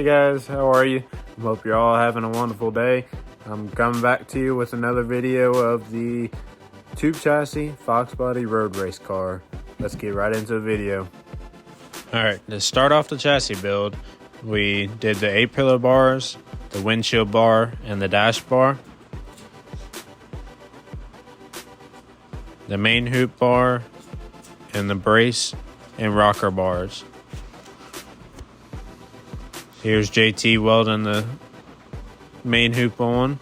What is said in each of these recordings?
guys, how are you? I hope you're all having a wonderful day. I'm coming back to you with another video of the tube chassis foxbody road race car. Let's get right into the video. Alright, to start off the chassis build, we did the A-pillar bars, the windshield bar, and the dash bar. The main hoop bar, and the brace and rocker bars. Here's JT welding the main hoop on.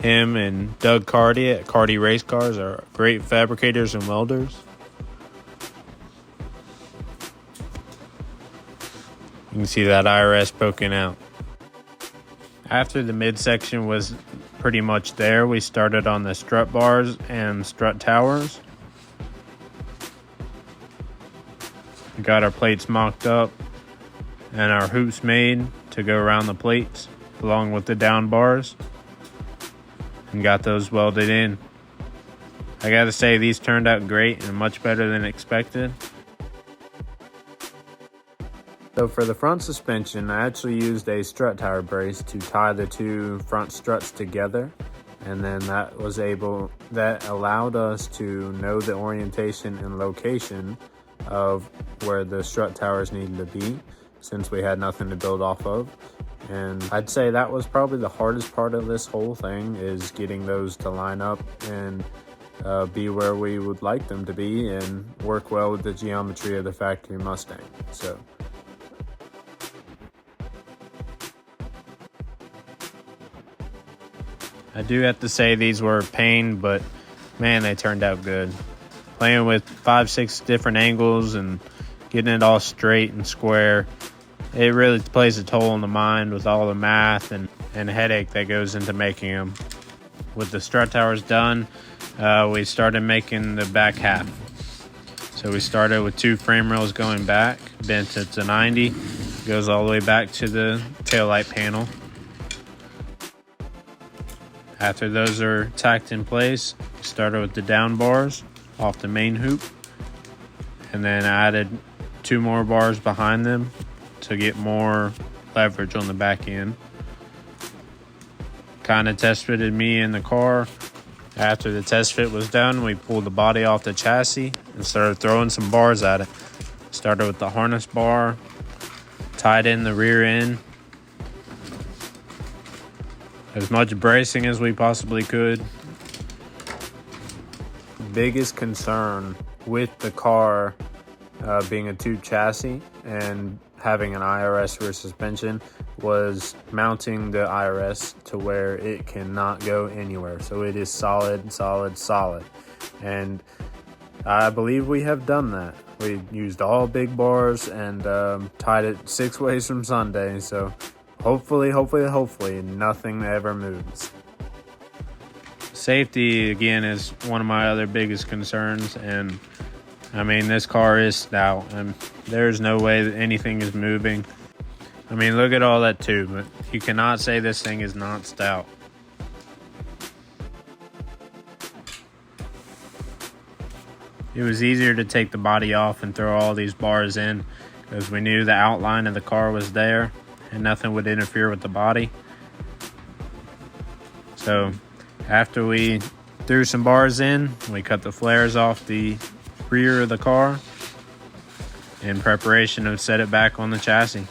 Him and Doug Carty at Carty Race Cars are great fabricators and welders. You can see that IRS poking out. After the midsection was pretty much there, we started on the strut bars and strut towers. We got our plates mocked up and our hoops made to go around the plates along with the down bars, and got those welded in. I gotta say, these turned out great and much better than expected. So for the front suspension, I actually used a strut tower brace to tie the two front struts together, and then that allowed us to know the orientation and location of where the strut towers needed to be, since we had nothing to build off of. And I'd say that was probably the hardest part of this whole thing, is getting those to line up and be where we would like them to be and work well with the geometry of the factory Mustang. So I do have to say these were a pain, but man, they turned out good. Playing with 5-6 different angles and getting it all straight and square, it really plays a toll on the mind with all the math and headache that goes into making them. With the strut towers done, we started making the back half. So we started with 2 frame rails going back, bent it to 90, goes all the way back to the taillight panel. After those are tacked in place, we started with the down bars off the main hoop, and then added 2 more bars behind them to get more leverage on the back end. Kind of test fitted me in the car. After the test fit was done, we pulled the body off the chassis and started throwing some bars at it. Started with the harness bar, tied in the rear end, as much bracing as we possibly could. Biggest concern with the car being a tube chassis and having an IRS rear suspension was mounting the IRS to where it cannot go anywhere. So it is solid, solid, solid. And I believe we have done that. We used all big bars and tied it 6 ways from Sunday. So hopefully nothing ever moves. Safety, again, is one of my other biggest concerns, and I mean, this car is stout, and there's no way that anything is moving. I mean, look at all that tube, but you cannot say this thing is not stout. It was easier to take the body off and throw all these bars in, because we knew the outline of the car was there and nothing would interfere with the body. So after we threw some bars in, we cut the flares off the rear of the car in preparation to set it back on the chassis.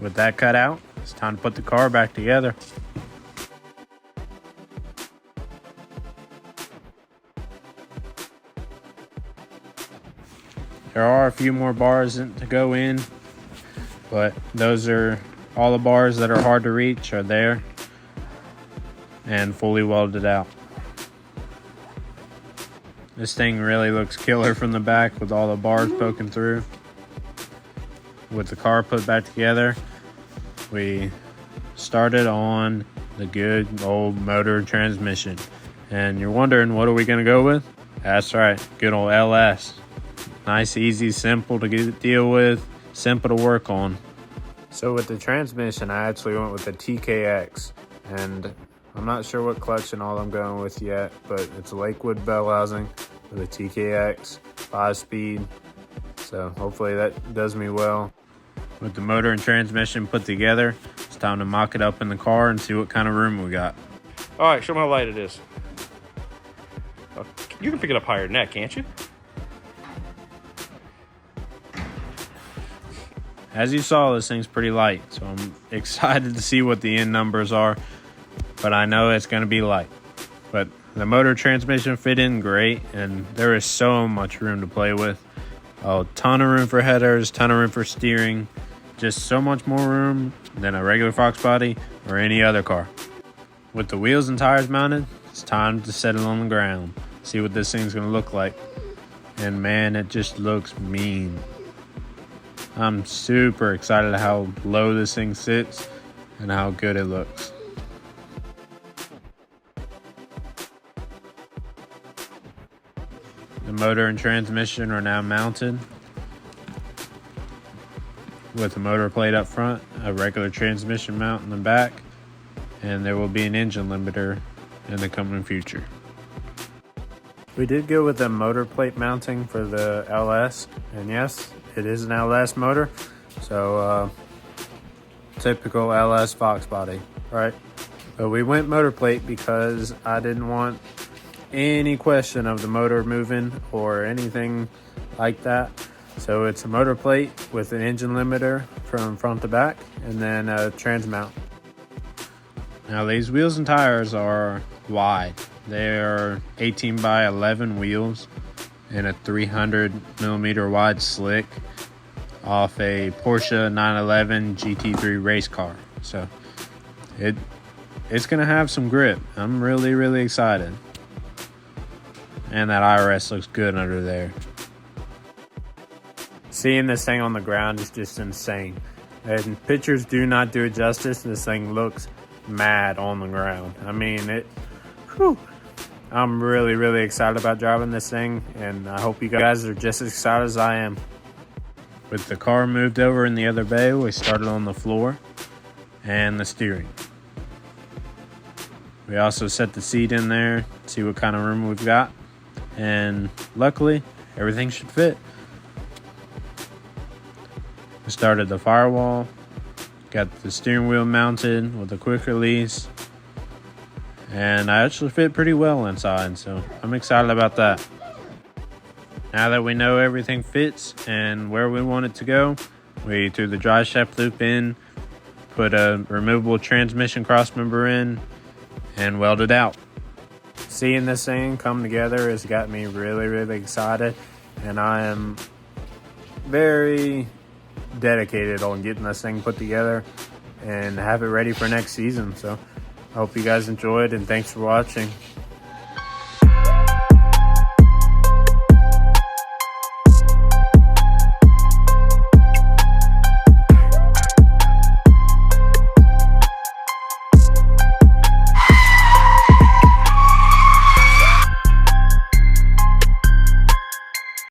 with that cut out, it's time to put the car back together. There are a few more bars to go in, but those are all the bars that are hard to reach are there and fully welded out. This thing really looks killer from the back with all the bars poking through. With the car put back together, we started on the good old motor transmission. And you're wondering, what are we gonna go with? That's right, good old LS. Nice, easy, simple to deal with, simple to work on. So with the transmission, I actually went with the TKX, and I'm not sure what clutch and all I'm going with yet, but it's a Lakewood bell housing with a TKX, 5-speed. So hopefully that does me well. With the motor and transmission put together, it's time to mock it up in the car and see what kind of room we got. All right, show me how light it is. You can pick it up higher than that, can't you? As you saw, this thing's pretty light, so I'm excited to see what the end numbers are, but I know it's going to be light. But the motor transmission fit in great, and there is so much room to play with. A ton of room for headers, ton of room for steering, just so much more room than a regular Fox body or any other car. With the wheels and tires mounted, it's time to set it on the ground, see what this thing's going to look like. And man, it just looks mean. I'm super excited how low this thing sits and how good it looks. The motor and transmission are now mounted with a motor plate up front, a regular transmission mount in the back, and there will be an engine limiter in the coming future. We did go with the motor plate mounting for the LS, and yes, it is an LS motor, so typical LS Fox body, right? But we went motor plate because I didn't want any question of the motor moving or anything like that. So it's a motor plate with an engine limiter from front to back, and then a trans mount. Now these wheels and tires are wide. They are 18 by 11 wheels and a 300 millimeter wide slick off a Porsche 911 GT3 race car. So it's gonna have some grip. I'm really excited. And that IRS looks good under there. Seeing this thing on the ground is just insane. And pictures do not do it justice. This thing looks mad on the ground. I mean, I'm really excited about driving this thing, and I hope you guys are just as excited as I am. With the car moved over in the other bay, we started on the floor and the steering. We also set the seat in there, see what kind of room we've got, and luckily everything should fit. We started the firewall, got the steering wheel mounted with a quick release, and I actually fit pretty well inside, so I'm excited about that. Now that we know everything fits and where we want it to go, we threw the drive shaft loop in, put a removable transmission crossmember in, and welded out. Seeing this thing come together has got me really excited, and I am very dedicated on getting this thing put together and have it ready for next season. So I hope you guys enjoyed, and thanks for watching.